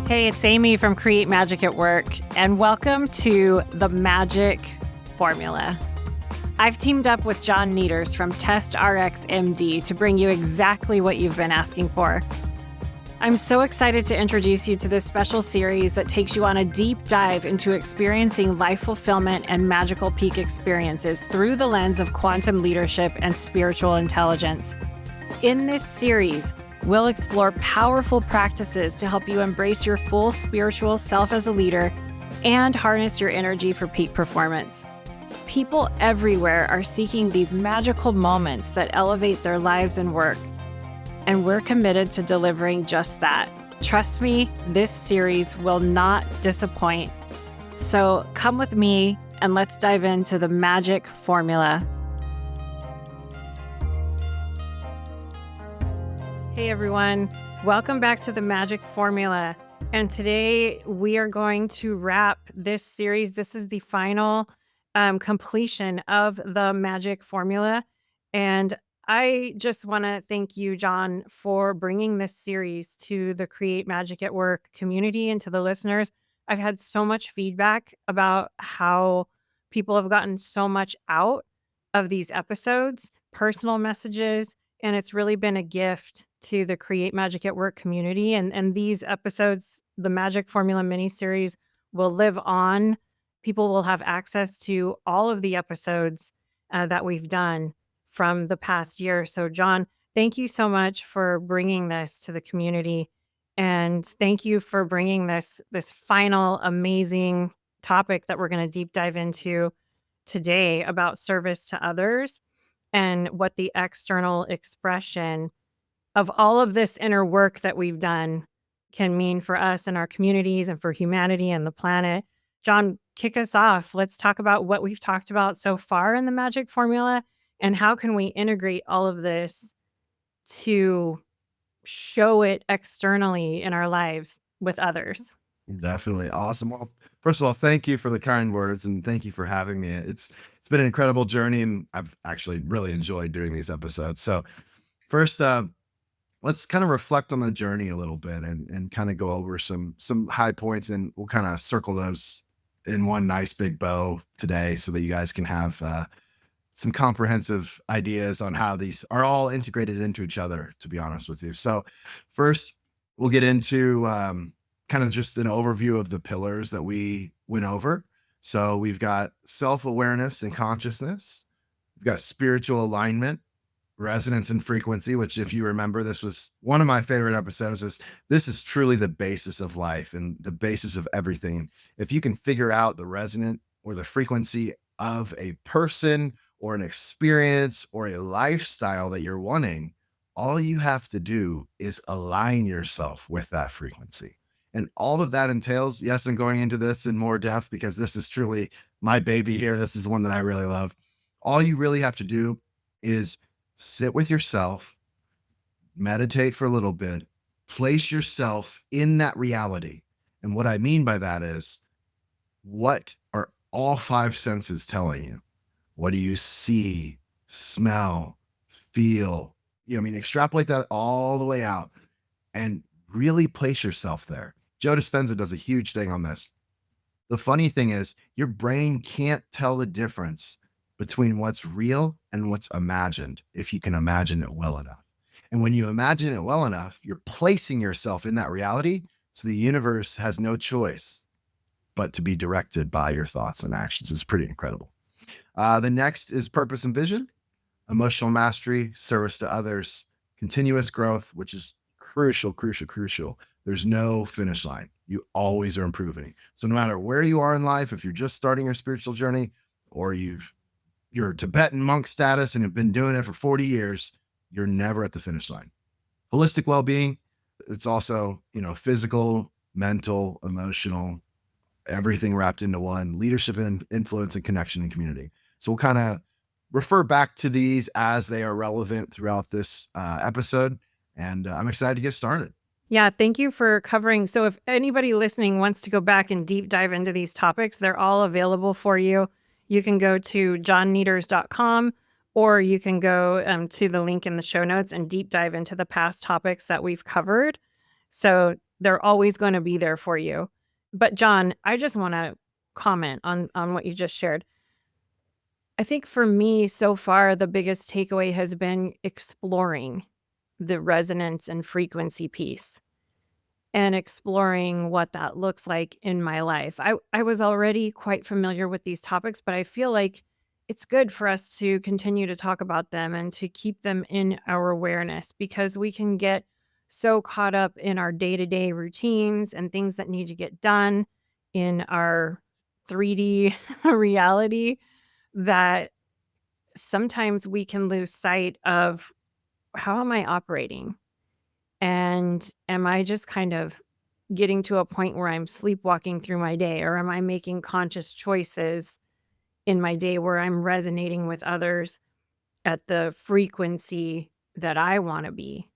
Hey, it's Amy from Create Magic at Work, and welcome to the Magic Formula. I've teamed up with John Nieters from Test RX MD to bring you exactly what you've been asking for. I'm so excited to introduce you to this special series that takes you on a deep dive into experiencing life fulfillment and magical peak experiences through the lens of quantum leadership and spiritual intelligence. In this series, we'll explore powerful practices to help you embrace your full spiritual self as a leader and harness your energy for peak performance. People everywhere are seeking these magical moments that elevate their lives and work, and we're committed to delivering just that. Trust me, this series will not disappoint. So come with me and let's dive into the Magic Formula. Hey everyone, welcome back to the Magic Formula. And today we are going to wrap this series. This is the final completion of the Magic Formula. And I just want to thank you, John, for bringing this series to the Create Magic at Work community and to the listeners. I've had so much feedback about how people have gotten so much out of these episodes, personal messages, and it's really been a gift to the Create Magic at Work community. And these episodes, the Magic Formula mini-series, will live on. People will have access to all of the episodes that we've done from the past year. So John, thank you so much for bringing this to the community. And thank you for bringing this final amazing topic that we're going to deep dive into today about service to others and what the external expression of all of this inner work that we've done can mean for us and our communities and for humanity and the planet. John, kick us off. Let's talk about what we've talked about so far in the Magic Formula and how can we integrate all of this to show it externally in our lives with others. Definitely. Awesome. Well, first of all, thank you for the kind words and thank you for having me. It's been an incredible journey and I've actually really enjoyed doing these episodes. So first, let's kind of reflect on the journey a little bit and kind of go over some high points, and we'll kind of circle those in one nice big bow today so that you guys can have some comprehensive ideas on how these are all integrated into each other, to be honest with you. So first, we'll get into kind of just an overview of the pillars that we went over. So we've got self-awareness and consciousness. We've got spiritual alignment, resonance and frequency, which if you remember, this was one of my favorite episodes. This is truly the basis of life and the basis of everything. If you can figure out the resonant or the frequency of a person or an experience or a lifestyle that you're wanting, all you have to do is align yourself with that frequency. And all of that entails, yes, I'm going into this in more depth because this is truly my baby here. This is one that I really love. All you really have to do is sit with yourself, meditate for a little bit, place yourself in that reality. And what I mean by that is, what are all five senses telling you? What do you see, smell, feel? Extrapolate that all the way out and really place yourself there. Joe Dispenza does a huge thing on this. The funny thing is, your brain can't tell the difference between what's real and what's imagined if you can imagine it well enough. And when you imagine it well enough, you're placing yourself in that reality. So the universe has no choice but to be directed by your thoughts and actions. It's pretty incredible. The next is purpose and vision, emotional mastery, service to others, continuous growth, which is crucial. There's no finish line. You always are improving. So no matter where you are in life, if you're just starting your spiritual journey or you're Tibetan monk status and have been doing it for 40 years, you're never at the finish line. Holistic well-being, it's also, physical, mental, emotional, everything wrapped into one. Leadership and influence and connection and community. So we'll kind of refer back to these as they are relevant throughout this episode. And I'm excited to get started. Yeah, thank you for covering. So if anybody listening wants to go back and deep dive into these topics, they're all available for you. You can go to johnnieters.com or you can go to the link in the show notes and deep dive into the past topics that we've covered. So They're always going to be there for you. But John, I just want to comment on what you just shared. I think for me so far, the biggest takeaway has been exploring the resonance and frequency piece and exploring what that looks like in my life. I was already quite familiar with these topics, but I feel like it's good for us to continue to talk about them and to keep them in our awareness, because we can get so caught up in our day-to-day routines and things that need to get done in our 3D reality that sometimes we can lose sight of, how am I operating? And am I just kind of getting to a point where I'm sleepwalking through my day, or am I making conscious choices in my day where I'm resonating with others at the frequency that I want to be?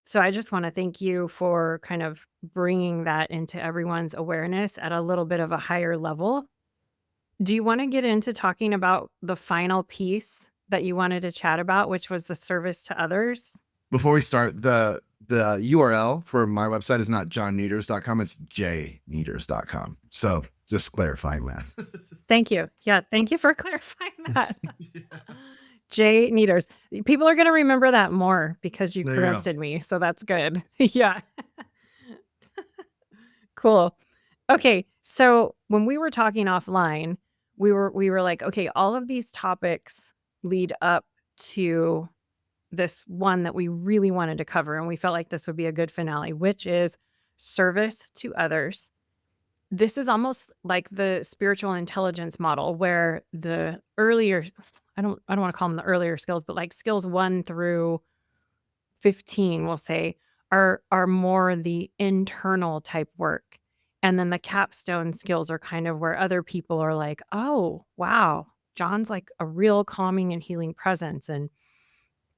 So I just want to thank you for kind of bringing that into everyone's awareness at a little bit of a higher level. Do you want to get into talking about the final piece that you wanted to chat about, which was the service to others? Before we start, the URL for my website is not johnneters.com, it's jneters.com. So just clarifying that. Thank you. Yeah, thank you for clarifying that. J Nieters. People are going to remember that more because you There you go. corrected me, so that's good. Yeah. Cool. Okay, so when we were talking offline, we were like, okay, all of these topics lead up to this one that we really wanted to cover, and we felt like this would be a good finale, which is service to others. This is almost like the spiritual intelligence model, where the earlier, I don't want to call them the earlier skills, but like skills 1 through 15, we'll say, are more the internal type work. And then the capstone skills are kind of where other people are like, "Oh, wow, John's like a real calming and healing presence, and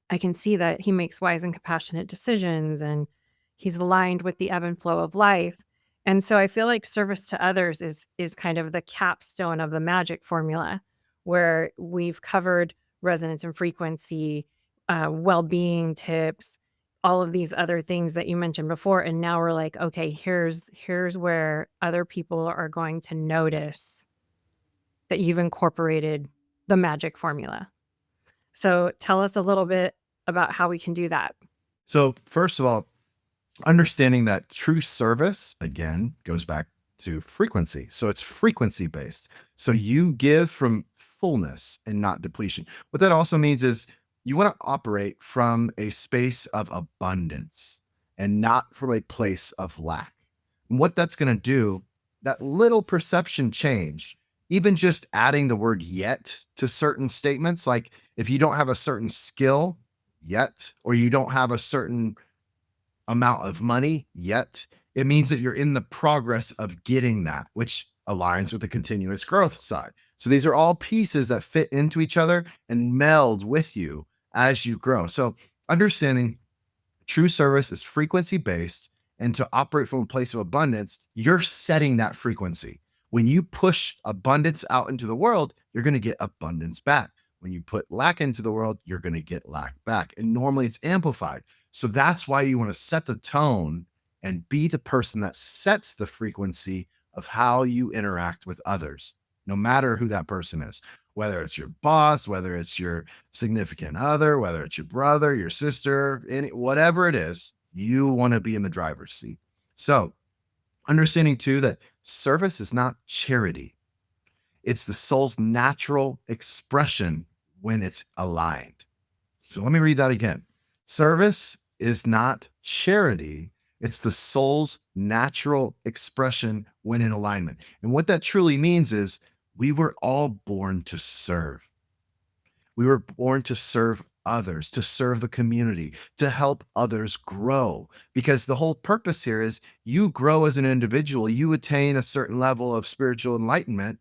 I can see that he makes wise and compassionate decisions, and he's aligned with the ebb and flow of life." And so I feel like service to others is kind of the capstone of the magic formula, where we've covered resonance and frequency, well-being tips, all of these other things that you mentioned before. And now we're like, okay, here's where other people are going to notice that you've incorporated the magic formula. So tell us a little bit about how we can do that. So first of all, understanding that true service, again, goes back to frequency. So it's frequency based. So you give from fullness and not depletion. What that also means is you want to operate from a space of abundance and not from a place of lack. And what that's going to do, that little perception change, even just adding the word yet to certain statements, like if you don't have a certain skill yet, or you don't have a certain amount of money yet, it means that you're in the progress of getting that, which aligns with the continuous growth side. So these are all pieces that fit into each other and meld with you as you grow. So understanding true service is frequency based, and to operate from a place of abundance, you're setting that frequency. When you push abundance out into the world, you're going to get abundance back. When you put lack into the world, you're going to get lack back. And normally it's amplified. So that's why you want to set the tone and be the person that sets the frequency of how you interact with others, no matter who that person is, whether it's your boss, whether it's your significant other, whether it's your brother, your sister, whatever it is, you want to be in the driver's seat. So understanding too that service is not charity. It's the soul's natural expression when it's aligned. So let me read that again. Service is not charity. It's the soul's natural expression when in alignment. And what that truly means is we were all born to serve. We were born to serve others, to serve the community, to help others grow. Because the whole purpose here is you grow as an individual, you attain a certain level of spiritual enlightenment,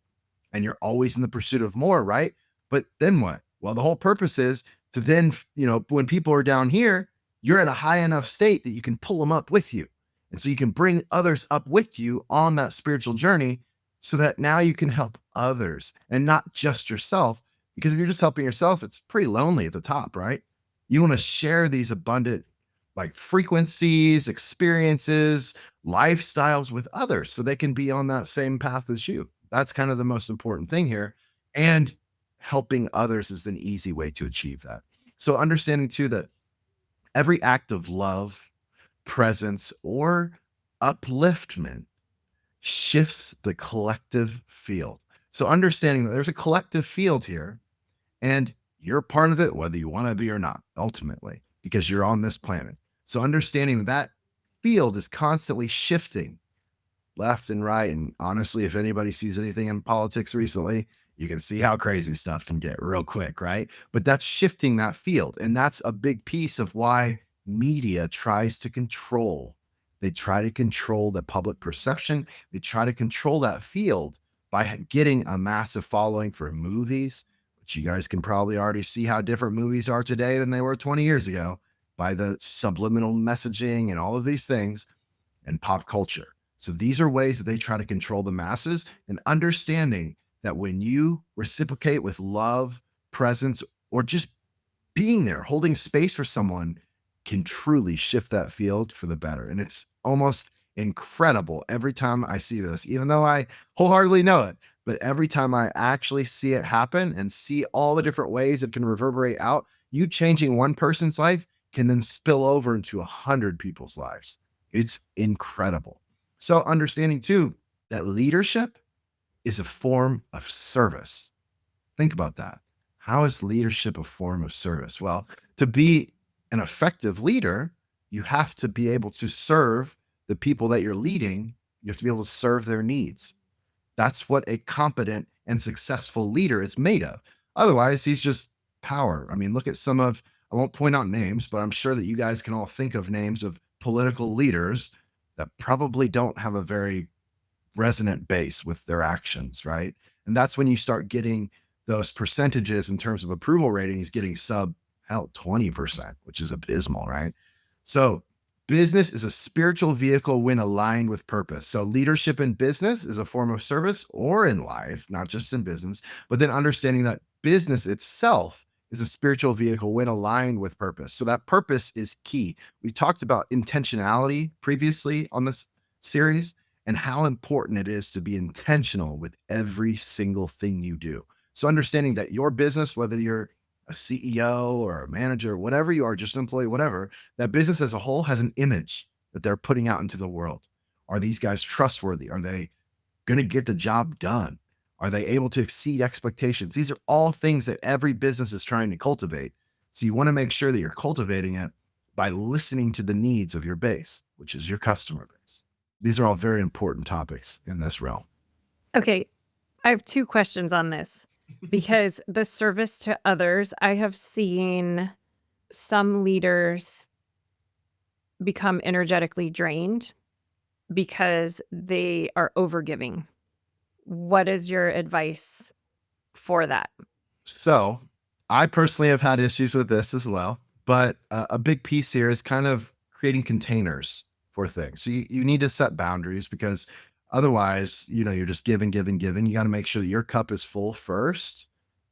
and you're always in the pursuit of more, right? But then what? Well, the whole purpose is to then, when people are down here, you're in a high enough state that you can pull them up with you. And so you can bring others up with you on that spiritual journey, so that now you can help others and not just yourself. Because if you're just helping yourself, it's pretty lonely at the top, right? You want to share these abundant like frequencies, experiences, lifestyles with others so they can be on that same path as you. That's kind of the most important thing here. And helping others is an easy way to achieve that. So understanding too that every act of love, presence, or upliftment shifts the collective field. So understanding that there's a collective field here and you're part of it, whether you want to be or not, ultimately, because you're on this planet. So understanding that field is constantly shifting left and right. And honestly, if anybody sees anything in politics recently, you can see how crazy stuff can get real quick, right? But that's shifting that field. And that's a big piece of why media tries to control. They try to control the public perception. They try to control that field by getting a massive following for movies, which you guys can probably already see how different movies are today than they were 20 years ago by the subliminal messaging and all of these things, and pop culture. So these are ways that they try to control the masses, and understanding that when you reciprocate with love, presence, or just being there, holding space for someone can truly shift that field for the better. And it's almost incredible every time I see this, even though I wholeheartedly know it. But every time I actually see it happen and see all the different ways it can reverberate out, you changing one person's life can then spill over into 100 people's lives. It's incredible. So understanding too that leadership is a form of service. Think about that. How is leadership a form of service? Well, to be an effective leader, you have to be able to serve the people that you're leading. You have to be able to serve their needs. That's what a competent and successful leader is made of. Otherwise, he's just power. I mean, look at some of, I won't point out names, but I'm sure that you guys can all think of names of political leaders that probably don't have a very resonant base with their actions, right? And that's when you start getting those percentages in terms of approval ratings getting sub 20%, which is abysmal, right? So business is a spiritual vehicle when aligned with purpose. So leadership in business is a form of service, or in life, not just in business, but then understanding that business itself is a spiritual vehicle when aligned with purpose. So that purpose is key. We talked about intentionality previously on this series and how important it is to be intentional with every single thing you do. So understanding that your business, whether you're a CEO or a manager, whatever you are, just an employee, whatever, that business as a whole has an image that they're putting out into the world. Are these guys trustworthy? Are they going to get the job done? Are they able to exceed expectations? These are all things that every business is trying to cultivate. So you want to make sure that you're cultivating it by listening to the needs of your base, which is your customer base. These are all very important topics in this realm. Okay, I have 2 questions on this because the service to others, I have seen some leaders become energetically drained because they are overgiving. What is your advice for that? So I personally have had issues with this as well, but a big piece here is kind of creating containers for things. So you need to set boundaries because otherwise, you're just giving, giving, giving. You got to make sure that your cup is full first,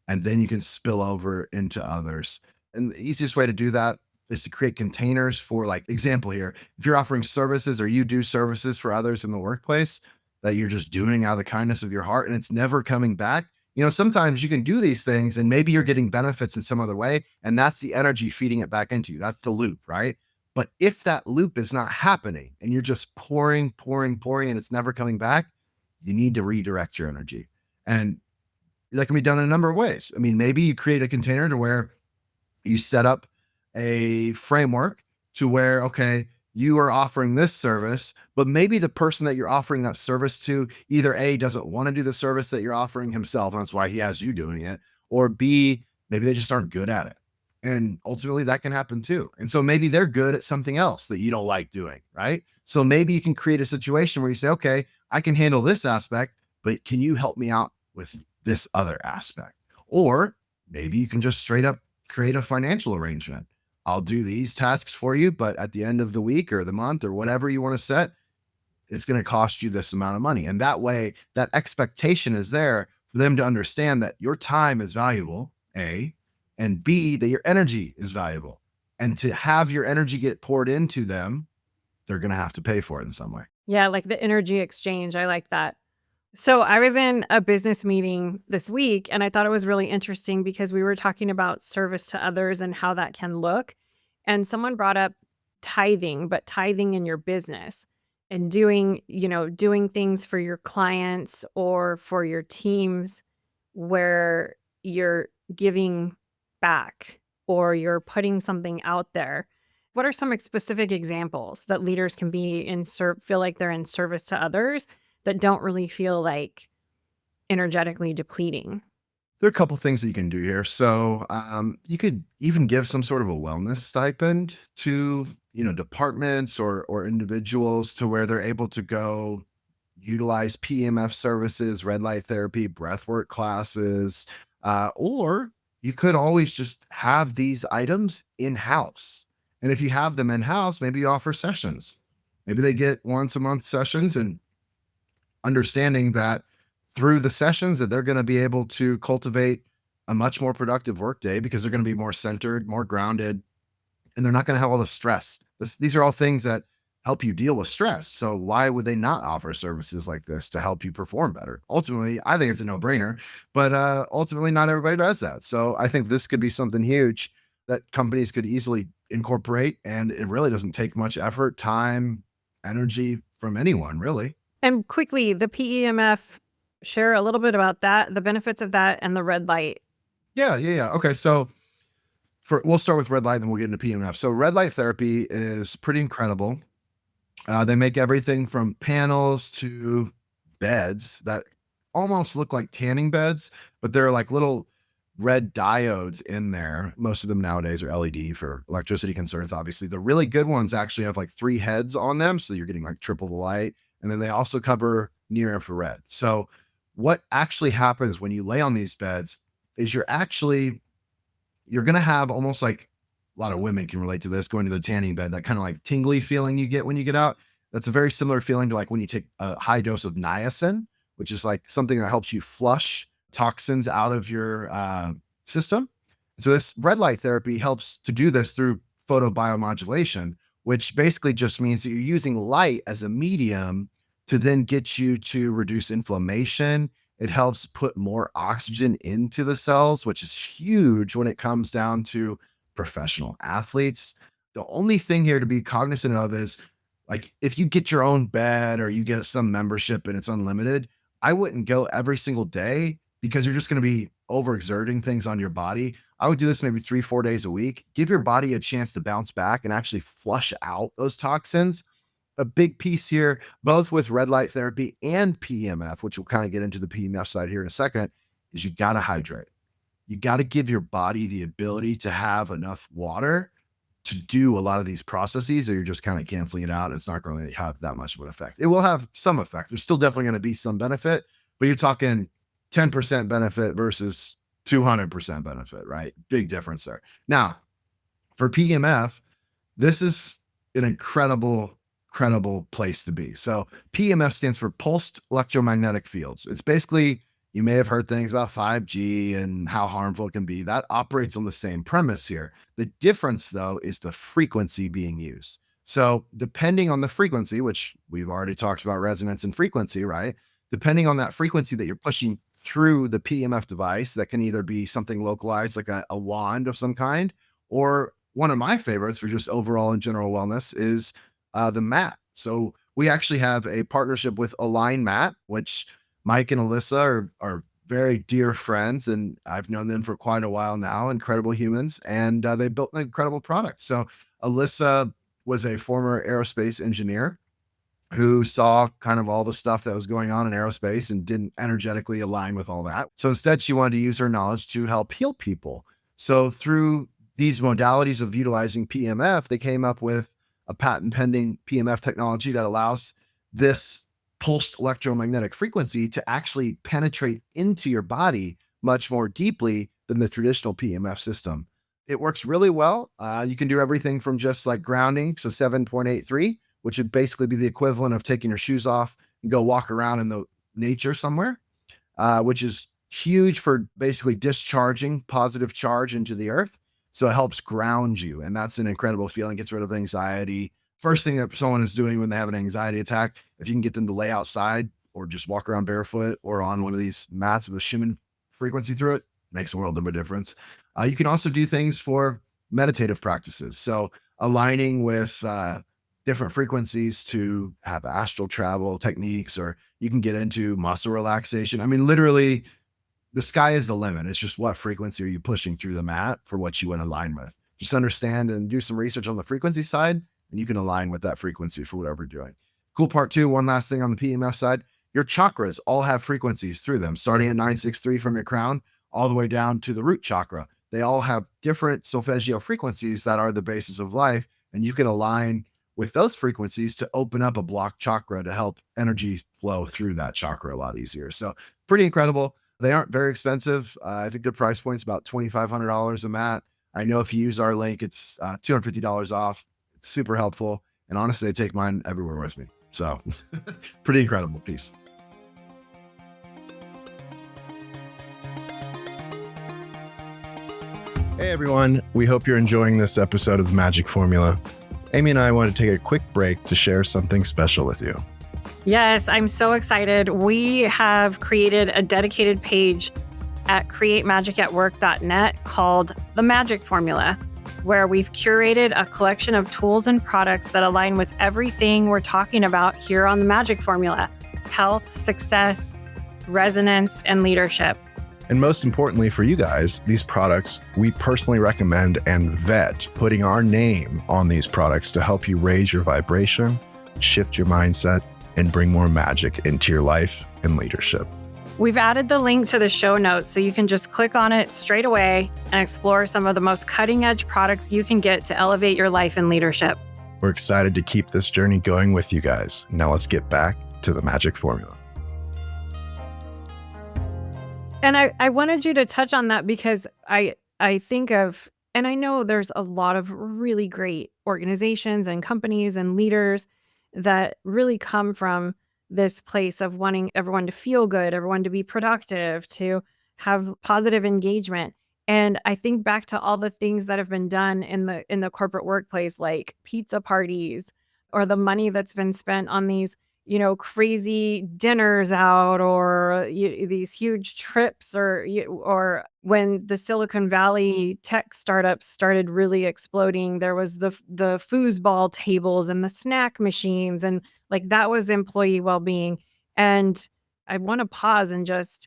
and then you can spill over into others. And the easiest way to do that is to create containers for, like, example here, if you're offering services or you do services for others in the workplace that you're just doing out of the kindness of your heart and it's never coming back. Sometimes you can do these things and maybe you're getting benefits in some other way. And that's the energy feeding it back into you. That's the loop, right? But if that loop is not happening and you're just pouring, pouring, pouring, and it's never coming back, you need to redirect your energy. And that can be done in a number of ways. I mean, maybe you create a container to where you set up a framework to where, okay, you are offering this service, but maybe the person that you're offering that service to either A, doesn't want to do the service that you're offering himself, and that's why he has you doing it, or B, maybe they just aren't good at it. And ultimately that can happen too. And so maybe they're good at something else that you don't like doing, right? So maybe you can create a situation where you say, okay, I can handle this aspect, but can you help me out with this other aspect? Or maybe you can just straight up create a financial arrangement. I'll do these tasks for you, but at the end of the week or the month or whatever you want to set, it's going to cost you this amount of money. And that way, that expectation is there for them to understand that your time is valuable, A, and B, that your energy is valuable. And to have your energy get poured into them, they're going to have to pay for it in some way. Yeah, like the energy exchange. I like that. So I was in a business meeting this week and I thought it was really interesting because we were talking about service to others and how that can look. And someone brought up tithing, but tithing in your business and doing things for your clients or for your teams where you're giving back or you're putting something out there. What are some specific examples that leaders can be feel like they're in service to others that don't really feel like energetically depleting? There are a couple things that you can do here. So you could even give some sort of a wellness stipend to departments or individuals to where they're able to go utilize PEMF services, red light therapy, breathwork classes, or you could always just have these items in house. And if you have them in house, maybe you offer sessions. Maybe they get once a month sessions, and understanding that through the sessions that they're going to be able to cultivate a much more productive workday because they're going to be more centered, more grounded, and they're not going to have all the stress. These are all things that help you deal with stress. So why would they not offer services like this to help you perform better? Ultimately, I think it's a no-brainer, but ultimately not everybody does that. So I think this could be something huge that companies could easily incorporate, and it really doesn't take much effort, time, energy from anyone, really. And quickly, the PEMF, share a little bit about that, the benefits of that and the red light. Yeah. Okay, so we'll start with red light, and then we'll get into PMF. So red light therapy is pretty incredible. They make everything from panels to beds that almost look like tanning beds, but they're like little red diodes in there. Most of them nowadays are LED for electricity concerns, obviously. The really good ones actually have like 3 heads on them, so you're getting like triple the light. And then they also cover near infrared. So what actually happens when you lay on these beds is you're going to have almost like a lot of women can relate to this, going to the tanning bed, that kind of like tingly feeling you get when you get out. That's a very similar feeling to like when you take a high dose of niacin, which is like something that helps you flush toxins out of your system. So this red light therapy helps to do this through photobiomodulation, which basically just means that you're using light as a medium to then get you to reduce inflammation. It helps put more oxygen into the cells, which is huge when it comes down to professional athletes. The only thing here to be cognizant of is like if you get your own bed or you get some membership and it's unlimited, I wouldn't go every single day because you're just going to be overexerting things on your body. I would do this maybe 3-4 days a week. Give your body a chance to bounce back and actually flush out those toxins. A big piece here, both with red light therapy and PEMF, which we'll kind of get into the PEMF side here in a second, is you got to hydrate. You got to give your body the ability to have enough water to do a lot of these processes, or you're just kind of canceling it out. It's not going to have that much of an effect. It will have some effect. There's still definitely going to be some benefit, but you're talking 10% benefit versus 200% benefit, right? Big difference there. Now, for PEMF, this is an incredible place to be. So PEMF stands for pulsed electromagnetic fields. It's basically, you may have heard things about 5G and how harmful it can be. That operates on the same premise here. The difference, though, is the frequency being used. So depending on the frequency, which we've already talked about resonance and frequency, right? Depending on that frequency that you're pushing through the PEMF device, that can either be something localized like a wand of some kind, or one of my favorites for just overall and general wellness is the mat. So we actually have a partnership with Align Mat, which Mike and Alyssa are very dear friends, and I've known them for quite a while now. Incredible humans, and they built an incredible product. So Alyssa was a former aerospace engineer who saw kind of all the stuff that was going on in aerospace and didn't energetically align with all that. So instead, she wanted to use her knowledge to help heal people. So through these modalities of utilizing PEMF, they came up with a patent pending PEMF technology that allows this pulsed electromagnetic frequency to actually penetrate into your body much more deeply than the traditional PEMF system. It works really well. You can do everything from just like grounding, so 7.83, which would basically be the equivalent of taking your shoes off and go walk around in the nature somewhere, which is huge for basically discharging positive charge into the earth. So it helps ground you. And that's an incredible feeling, gets rid of anxiety. First thing that someone is doing when they have an anxiety attack, if you can get them to lay outside or just walk around barefoot or on one of these mats with a Schumann frequency through it, makes a world of a difference. You can also do things for meditative practices. So aligning with different frequencies to have astral travel techniques, or you can get into muscle relaxation. I mean, literally, the sky is the limit. It's just what frequency are you pushing through the mat for what you want to align with. Just understand and do some research on the frequency side, and you can align with that frequency for whatever you're doing. Cool part too, one last thing on the PEMF side, your chakras all have frequencies through them, starting at 963 from your crown all the way down to the root chakra. They all have different solfeggio frequencies that are the basis of life, and you can align with those frequencies to open up a blocked chakra to help energy flow through that chakra a lot easier. So pretty incredible. They aren't very expensive. I think their price point is about $2,500 a mat. I know if you use our link, it's $250 off. It's super helpful. And honestly, I take mine everywhere with me. So pretty incredible piece. Hey everyone, we hope you're enjoying this episode of The Magic Formula. Amy and I want to take a quick break to share something special with you. Yes, I'm so excited. We have created a dedicated page at createmagicatwork.net called The Magic Formula, where we've curated a collection of tools and products that align with everything we're talking about here on The Magic Formula: health, success, resonance, and leadership. And most importantly for you guys, these products we personally recommend and vet, putting our name on these products to help you raise your vibration, shift your mindset, and bring more magic into your life and leadership. We've added the link to the show notes so you can just click on it straight away and explore some of the most cutting-edge products you can get to elevate your life and leadership. We're excited to keep this journey going with you guys. Now let's get back to the magic formula. And I wanted you to touch on that because I think of, and I know there's a lot of really great organizations and companies and leaders that really come from this place of wanting everyone to feel good, everyone to be productive, to have positive engagement. And I think back to all the things that have been done in the corporate workplace, like pizza parties, or the money that's been spent on these, crazy dinners out, or these huge trips, or when the Silicon Valley tech startups started really exploding, there was the foosball tables and the snack machines, and like that was employee well-being. And I want to pause and just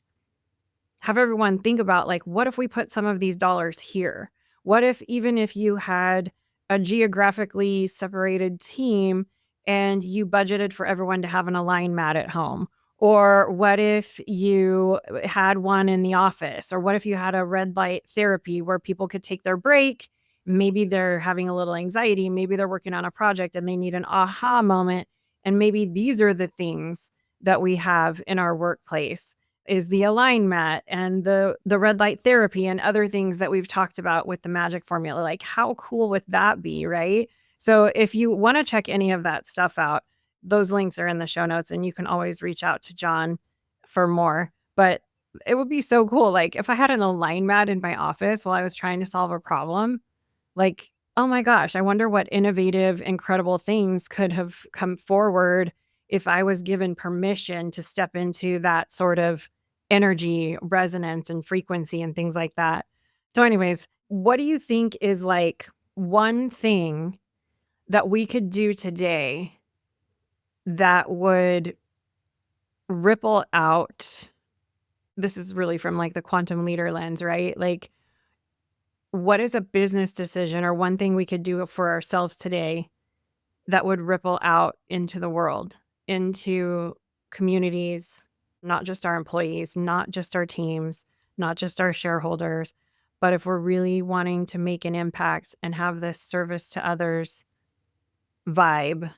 have everyone think about, like, what if we put some of these dollars here? What if, even if you had a geographically separated team and you budgeted for everyone to have an Align mat at home? Or what if you had one in the office? Or what if you had a red light therapy where people could take their break? Maybe they're having a little anxiety. Maybe they're working on a project and they need an aha moment. And maybe these are the things that we have in our workplace, is the Align mat and the red light therapy and other things that we've talked about with the magic formula. Like, how cool would that be, right? So if you want to check any of that stuff out, those links are in the show notes, and you can always reach out to John for more. But it would be so cool. Like, if I had an Align mat in my office while I was trying to solve a problem, like, oh my gosh, I wonder what innovative, incredible things could have come forward if I was given permission to step into that sort of energy, resonance, and frequency and things like that. So anyways, what do you think is like one thing that we could do today that would ripple out? This is really from like the quantum leader lens, right? Like, what is a business decision or one thing we could do for ourselves today that would ripple out into the world, into communities, not just our employees, not just our teams, not just our shareholders, but if we're really wanting to make an impact and have this service to others vibe,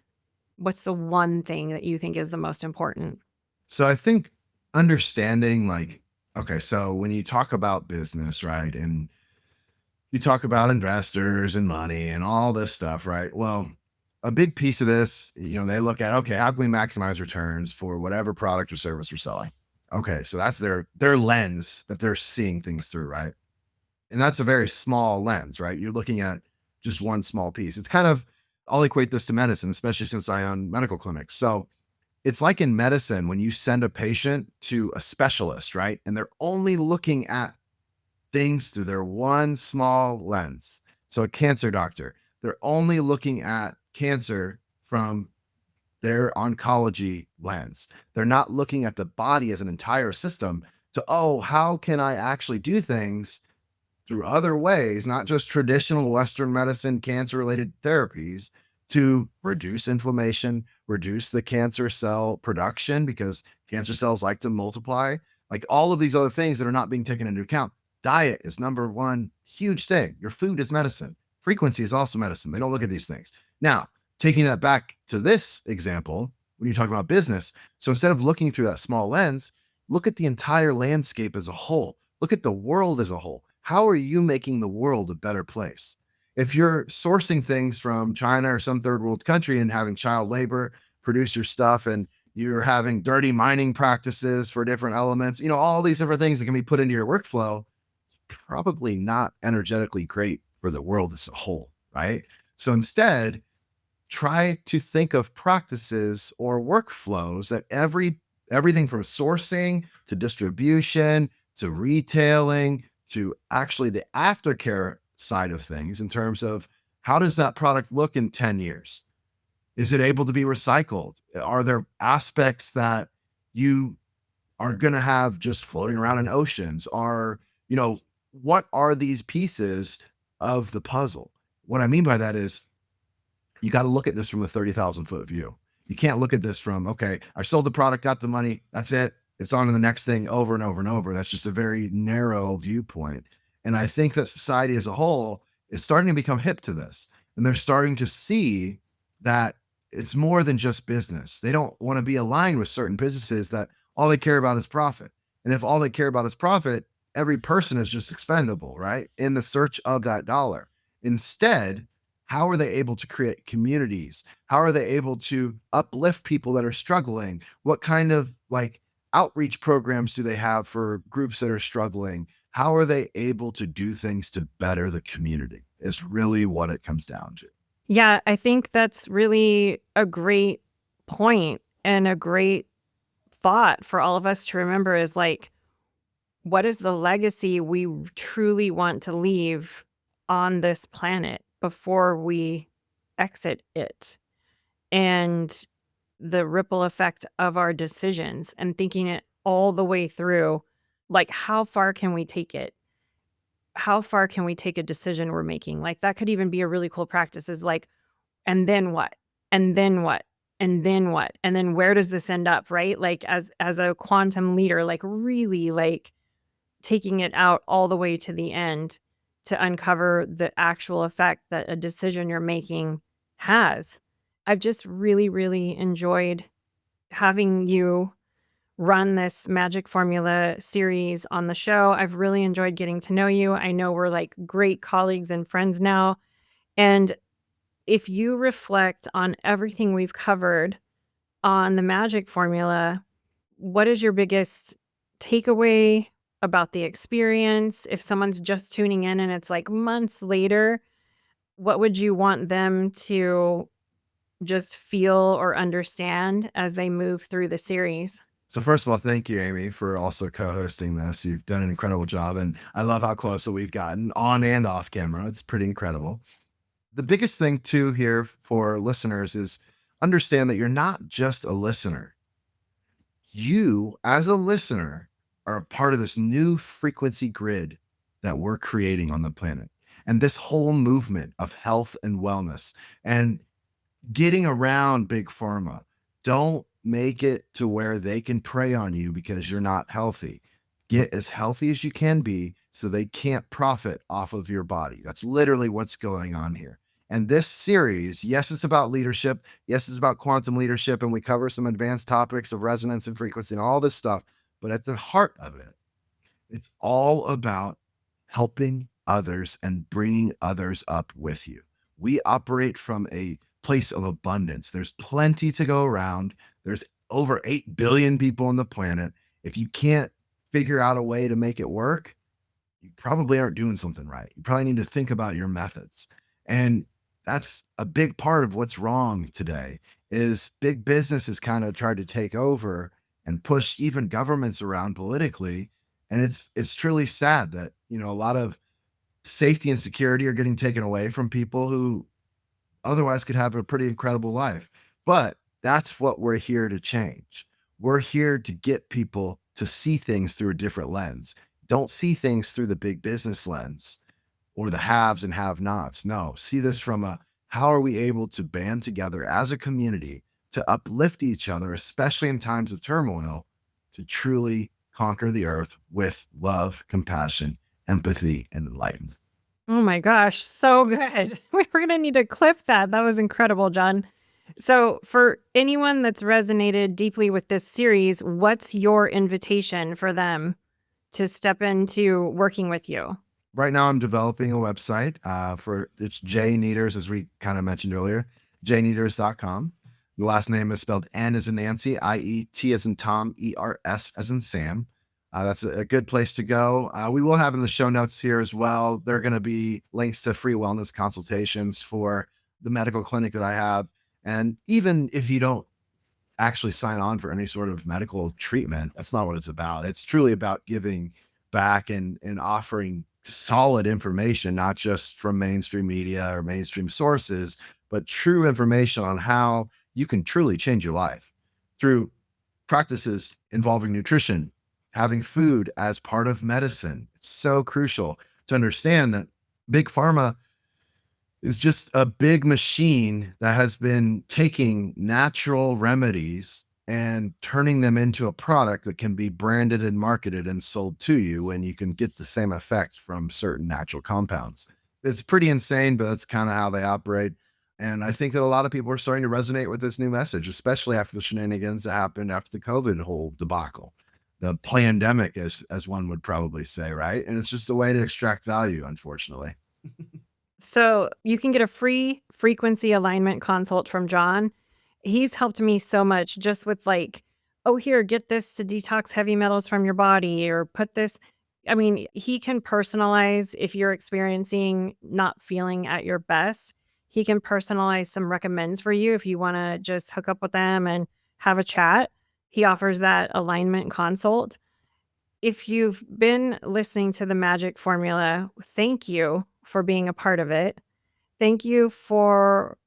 what's the one thing that you think is the most important? So I think understanding, like, okay, so when you talk about business, right, and you talk about investors and money and all this stuff, right? Well, a big piece of this, they look at, okay, how can we maximize returns for whatever product or service we're selling? Okay, so that's their lens that they're seeing things through, right? And that's a very small lens, right? You're looking at just one small piece. It's kind of, I'll equate this to medicine, especially since I own medical clinics. So it's like in medicine when you send a patient to a specialist, right? And they're only looking at things through their one small lens. So a cancer doctor, they're only looking at cancer from their oncology lens. They're not looking at the body as an entire system to, oh, how can I actually do things through other ways, not just traditional Western medicine, cancer related therapies, to reduce inflammation, reduce the cancer cell production because cancer cells like to multiply, like all of these other things that are not being taken into account. Diet is number one huge thing. Your food is medicine. Frequency is also medicine. They don't look at these things. Now, taking that back to this example, when you talk about business, so instead of looking through that small lens, look at the entire landscape as a whole. Look at the world as a whole. How are you making the world a better place? If you're sourcing things from China or some third world country and having child labor produce your stuff, and you're having dirty mining practices for different elements, all these different things that can be put into your workflow, probably not energetically great for the world as a whole, right? So instead, try to think of practices or workflows that everything from sourcing to distribution to retailing to actually the aftercare side of things, in terms of how does that product look in 10 years? Is it able to be recycled? Are there aspects that you are going to have just floating around in oceans? What are these pieces of the puzzle? What I mean by that is you got to look at this from a 30,000 foot view. You can't look at this from, okay, I sold the product, got the money, that's it. It's on to the next thing over and over and over. That's just a very narrow viewpoint. And I think that society as a whole is starting to become hip to this. And they're starting to see that it's more than just business. They don't want to be aligned with certain businesses that all they care about is profit. And if all they care about is profit, every person is just expendable, right? In the search of that dollar. Instead, how are they able to create communities? How are they able to uplift people that are struggling? What kind of outreach programs do they have for groups that are struggling? How are they able to do things to better the community? Is really what it comes down to. Yeah, I think that's really a great point and a great thought for all of us to remember is what is the legacy we truly want to leave on this planet before we exit it? And the ripple effect of our decisions and thinking it all the way through, how far can we take it? How far can we take a decision we're making? That could even be a really cool practice is and then what? And then what? And then what? And then where does this end up, right? As a quantum leader, really taking it out all the way to the end to uncover the actual effect that a decision you're making has. I've just really, really enjoyed having you run this Magic Formula series on the show. I've really enjoyed getting to know you. I know we're great colleagues and friends now. And if you reflect on everything we've covered on the Magic Formula, what is your biggest takeaway about the experience? If someone's just tuning in and it's months later, what would you want them to just feel or understand as they move through the series? So first of all, thank you, Amy, for also co-hosting this. You've done an incredible job, and I love how close that we've gotten on and off camera. It's pretty incredible. The biggest thing too here for listeners is understand that you're not just a listener. You, as a listener, are a part of this new frequency grid that we're creating on the planet. And this whole movement of health and wellness and getting around big pharma. Don't make it to where they can prey on you because you're not healthy. Get as healthy as you can be so they can't profit off of your body. That's literally what's going on here. And this series, yes, it's about leadership. Yes, it's about quantum leadership. And we cover some advanced topics of resonance and frequency and all this stuff. But at the heart of it, it's all about helping others and bringing others up with you. We operate from a place of abundance. There's plenty to go around. There's over 8 billion people on the planet. If you can't figure out a way to make it work, you probably aren't doing something right. You probably need to think about your methods. And that's a big part of what's wrong today is big business has kind of tried to take over and push even governments around politically. And it's truly sad that, a lot of safety and security are getting taken away from people who otherwise could have a pretty incredible life. But that's what we're here to change. We're here to get people to see things through a different lens. Don't see things through the big business lens or the haves and have nots. No, see this from how are we able to band together as a community to uplift each other, especially in times of turmoil, to truly conquer the earth with love, compassion, empathy, and enlightenment. Oh my gosh, so good. We're going to need to clip that. That was incredible, John. So, for anyone that's resonated deeply with this series, what's your invitation for them to step into working with you? Right now, I'm developing a website for it's J Nieters, as we kind of mentioned earlier, jnieters.com. The last name is spelled N as in Nancy, I-E-T as in Tom, E-R-S as in Sam. That's a good place to go. We will have in the show notes here as well. There are going to be links to free wellness consultations for the medical clinic that I have. And even if you don't actually sign on for any sort of medical treatment, that's not what it's about. It's truly about giving back and offering solid information, not just from mainstream media or mainstream sources, but true information on how you can truly change your life through practices involving nutrition, having food as part of medicine. It's so crucial to understand that big pharma is just a big machine that has been taking natural remedies and turning them into a product that can be branded and marketed and sold to you, and you can get the same effect from certain natural compounds. It's pretty insane, but that's kind of how they operate. And I think that a lot of people are starting to resonate with this new message, especially after the shenanigans that happened after the COVID whole debacle, the pandemic, as one would probably say, right? And it's just a way to extract value, unfortunately. So, you can get a free frequency alignment consult from John. He's helped me so much just with oh, here, get this to detox heavy metals from your body or put this. I mean, he can personalize if you're experiencing not feeling at your best. He can personalize some recommends for you if you want to just hook up with them and have a chat. He offers that alignment consult. If you've been listening to the Magic Formula, thank you for being a part of it. Thank you for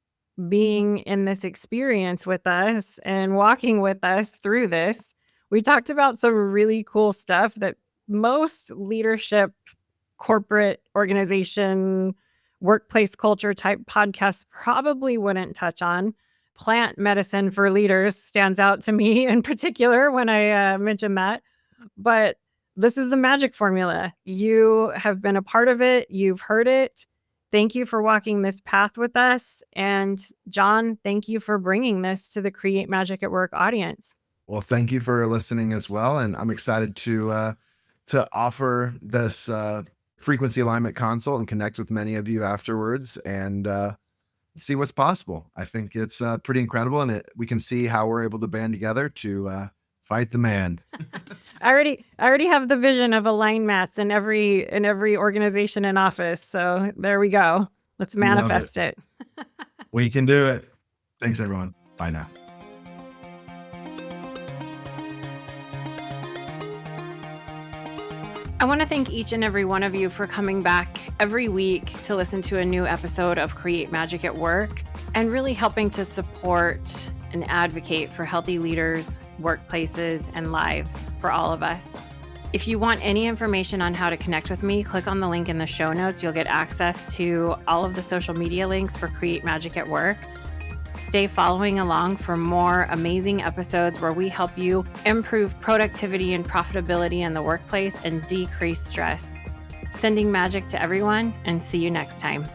being in this experience with us and walking with us through this. We talked about some really cool stuff that most leadership, corporate organization, workplace culture type podcasts probably wouldn't touch on. Plant medicine for leaders stands out to me in particular when I mention that. But this is the Magic Formula. You have been a part of it. You've heard it. Thank you for walking this path with us. And John, thank you for bringing this to the Create Magic at Work audience. Well, thank you for listening as well. And I'm excited to offer this frequency alignment consult and connect with many of you afterwards and see what's possible. I think it's pretty incredible. And we can see how we're able to band together to fight the man. I already have the vision of align mats in every organization and office. So there we go. Let's manifest it. We can do it. Thanks, everyone. Bye now. I want to thank each and every one of you for coming back every week to listen to a new episode of Create Magic at Work and really helping to support and advocate for healthy leaders, workplaces, and lives for all of us. If you want any information on how to connect with me, click on the link in the show notes. You'll get access to all of the social media links for Create Magic at Work. Stay following along for more amazing episodes where we help you improve productivity and profitability in the workplace and decrease stress. Sending magic to everyone, and see you next time.